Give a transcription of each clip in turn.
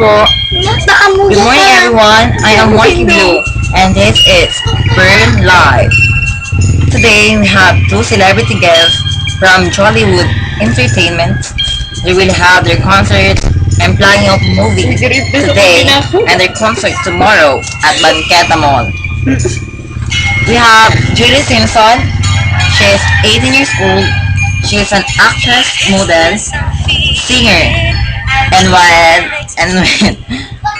po. Good morning everyone, I am Marky Blue and this is Burn Live. Today we have two celebrity guests from Jollywood Entertainment. They will have their concert and planning of movie today and their concert tomorrow at Banqueta Mall. We have Julie Simpson. She is 18 years old. She is an actress, model, singer, and with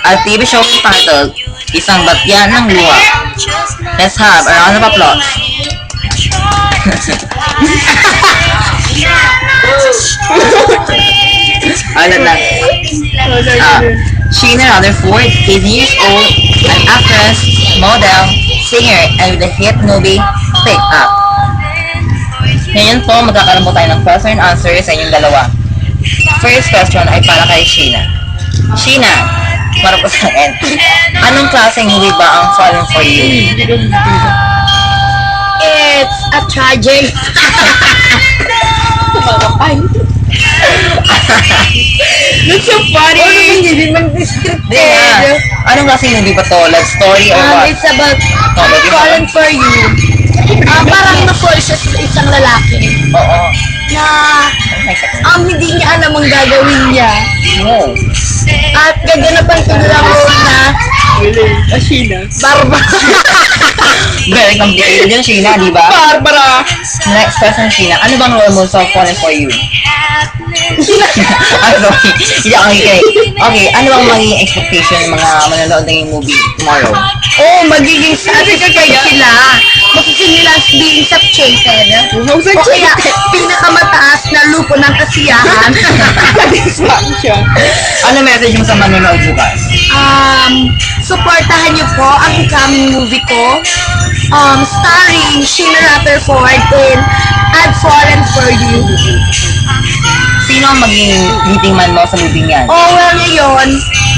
a TV show titled Isang Batyan ng Luha. Let's have a round of applause. Sheena Rutherford, 18 years old, an actress, model, singer, and with the hit movie Pick Up. Ngayon po, magkakaroon po tayo ng question and answer sa inyong dalawa. First question ay para kay Sheena. Sheena, para po sa akin, anong klaseng movie ba ang Falling For You? It's a tragic. That's so funny. Hindi na. Anong klaseng movie ba to? Love story or what? It's about Comedy ba? Falling For You. Parang na-fall siya sa isang lalaki Oo. na hindi niya alam ang gagawin niya. No. At gaganapan ko na lang na Barbara. Very complicated yun, Sheena, di ba? Barbara. Next question, Sheena. Ano bang role mo sa Falling For You? I'm sorry. Hindi ako kikinig. Okay, ano bang magiging expectation ng mga manonood ng yung movie tomorrow? Magiging sabi ka kaya sila. Magiging nila being subjected. O kaya, pinakamataas na lupo ng kasiyahan. Ano message mo sa manonood bukas? Supportahan niyo po ang incoming movie ko. Starring Sheena Rutherford in I've Fallen For You. Sino ang maging leading man mo sa movie niyan? Ngayon,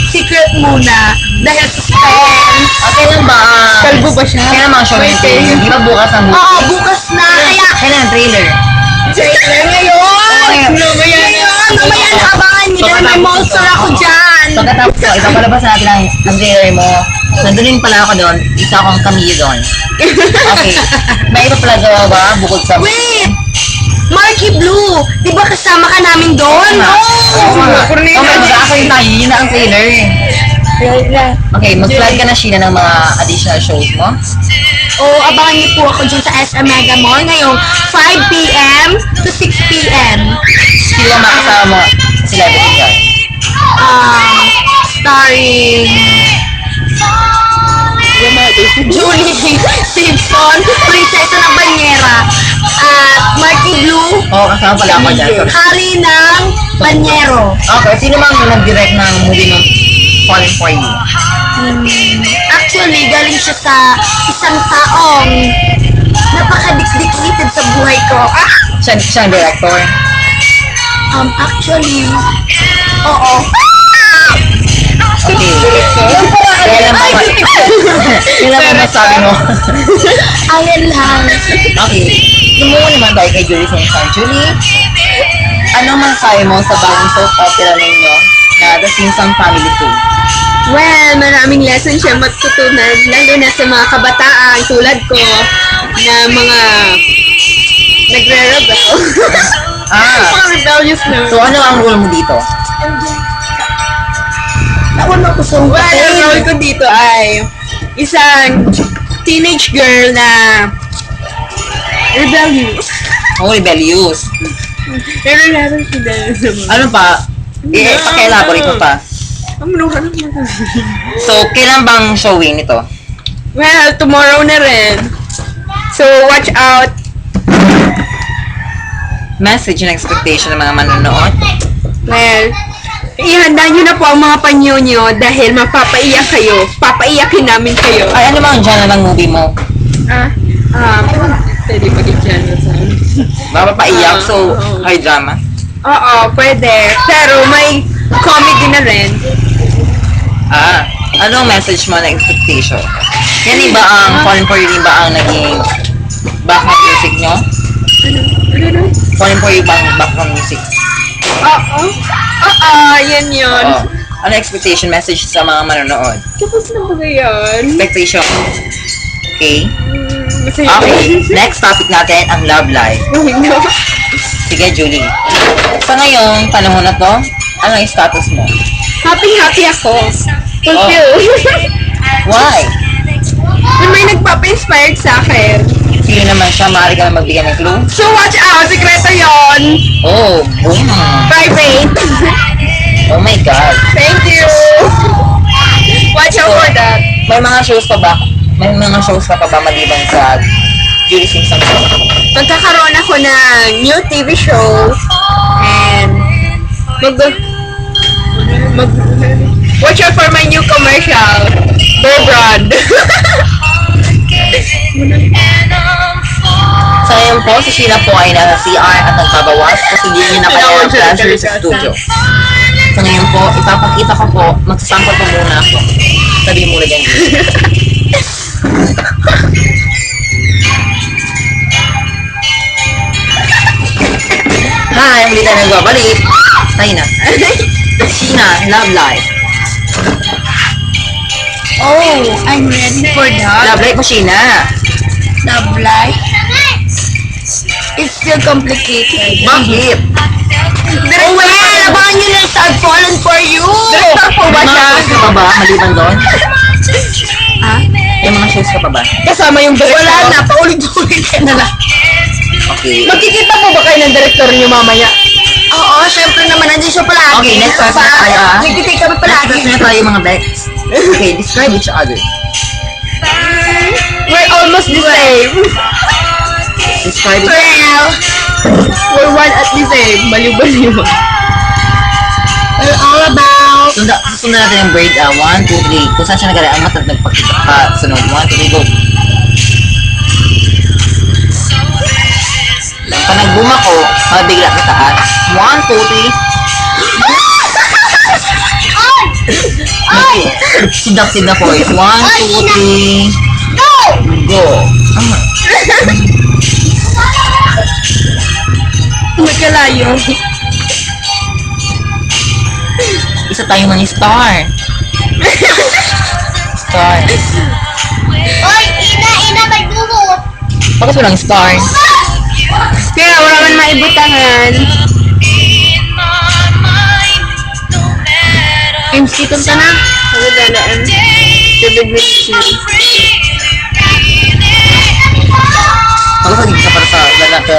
secret muna. Dahil suspense. Kailan ba? Kalbo ba siya? Kailan mga show yung trailer? Di ba bukas ang movie? Oo, bukas na. Kaya, Kailan ang trailer? ngayon! Ngayon, abangan niyo. Dahil may monster ako dyan. Pagkatapos ko, ipapalabas natin ang trailer mo. Nandun din pala ako doon. Isa akong kamiyo doon. Okay. May iba pala daw ba bukod sa... Wait! Marky Blue! Di ba kasama ka namin doon? Oo nga. Oh my God, ako yung tayo. Yun na ang trailer. Okay, mag-plan ka na, Sheena, ng mga additional shows mo. Abangan niyo po ako dyan sa SM Mega Mall ngayong 5 p.m. to 6 p.m. Sino ang makasama mo sa celebrity dyan? Starring Julie Simpson, Prinsesa ng Banyera, at Marky Blue, Oo, kasama pala ako dyan. Hari ng Banyero. Okay, sino bang nag-direct ng movie ng Falling For You? Actually, galing siya sa isang taong napakadikdikited sa buhay ko. Siya ang director. Actually, oo. Okay. Kailan ba masabi mo? Ayan lang. Okay. Sumungo naman tayo kay Julie Simpson. Julie, anong masasabi mo sa bagong soap opera ninyo na The Simpson Family 2? Well, maraming lesson siya matutunan, lalo na sa mga kabataan tulad ko na mga nagre-rebel. Mga rebellious na. So ano ang role mo dito? Nauna ko sa Ang role ko dito ay isang teenage girl na rebellious. Rebellious. Pero natin siya Ano pa? Paki-elaborate mo pa. So, kailan bang showing ito? Well, tomorrow na rin. So, watch out. Message and expectation ng mga manonood. Well, ihanda nyo na po ang mga panyo nyo dahil mapapaiyak kayo. Papaiyakin namin kayo. Ay, ano bang genre ng movie mo? Pwede mag-genre sa Mapapaiyak, so high drama. Oo, pwede. Pero may comedy na rin. Anong message mo na expectation? Yan iba ang Falling For You, ba ang naging background music nyo? Falling For You ba ang background music? Oo, yan yun. Oo. Ano expectation message sa mga manonood? Tapos na ba yan? Expectation. Okay? Masaya. Okay, next topic natin, ang love life. Oh, no. Sige, Julie. Sa ngayong panahon na to, ano yung status mo? Happy ako. Fulfill. Why? May nagpapa-inspired sa akin. Sino naman siya? Maaari ka na magbigay ng clue? So watch out, sikreto yon. Oh, boom. Private. Oh my God. Thank you. Watch out for that. May mga shows pa ba? May mga shows ka pa ba maliban sa Julie Simpson show? Magkakaroon ako ng new TV show and watch out for my new commercial. Bear brand. So ngayon po, si Sheena po ay nasa CR at nagbabawas kasi hindi niya na kaya ng pleasure sa studio. So ngayon po, ipapakita ko po, magsasample po muna ako. Sabi muna dyan. Hi, hindi tayo nagbabalik. Tayo na. Sheena, love life. Oh, I'm ready for that. Love life mo, Sheena. Love life. It's still complicated. Bakit? Oh, well, abangan nyo na sa I've Fallen For You. Director po ba May siya? mga shows ka pa ba? Maliban doon? Ha? May mga shows ka pa ba? Kasama yung director. Wala na, paulit-ulit ka na lang. Okay. Magkikita po ba kayo ng director niyo mamaya? Oo, syempre naman, nandun siya palagi. Okay, next question na tayo, ah. Nagtitake kami Next palagi. question na tayo mga bets. Okay, describe each other. We're almost the same. Describe each Well, We're one at the same. Baliw-baliw. we're all about... Sundan natin yung braid. 1, 2, 3. Kung saan siya nagkala, ang matag nagpakita pa. Sunod. 1, 2, 3, go. Pag nag-boom ako, mabigla sa taas. 1, 2, 3. Sidak-sidak ko. 1, 2, 3. Go! Go. Magkalayo. Isa tayo ng star. Star. Oy, ina, may buhot. Bakit walang star? Kaya wala man maibutangan. MC, tunta na. Ang dalaan. David Wilson. Magkakagig ka para sa lalaki.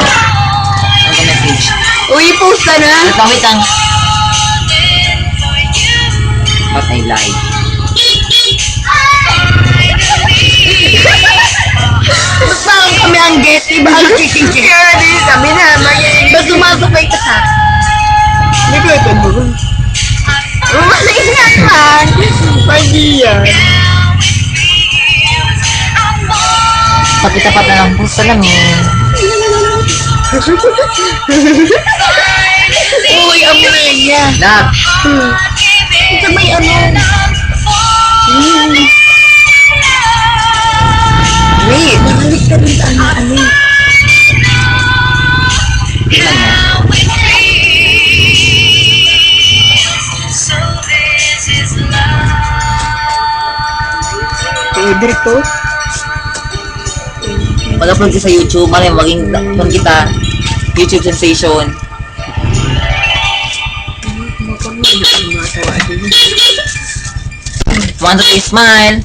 Ang message. Uy, post ka na. Wait lang, wait lang. But I lied. Parang kami ang Getty, bago chicken chicken. Kaya din sabi na, magiging. Ba't sumasabay ka sa akin? Hindi ko ito mo. Umalis na naman. Pagi yan. Pati-tapat na lang po sa lamin. Uy, amoy niya. Love. Ito may ano. Wait. Balik ka rin sa ano. Favorite ko? Mag-upload ka sa YouTube. Malay, maging kung kita. YouTube sensation. Ano pa mo? Ano pa mo? 1, 2, 3, smile.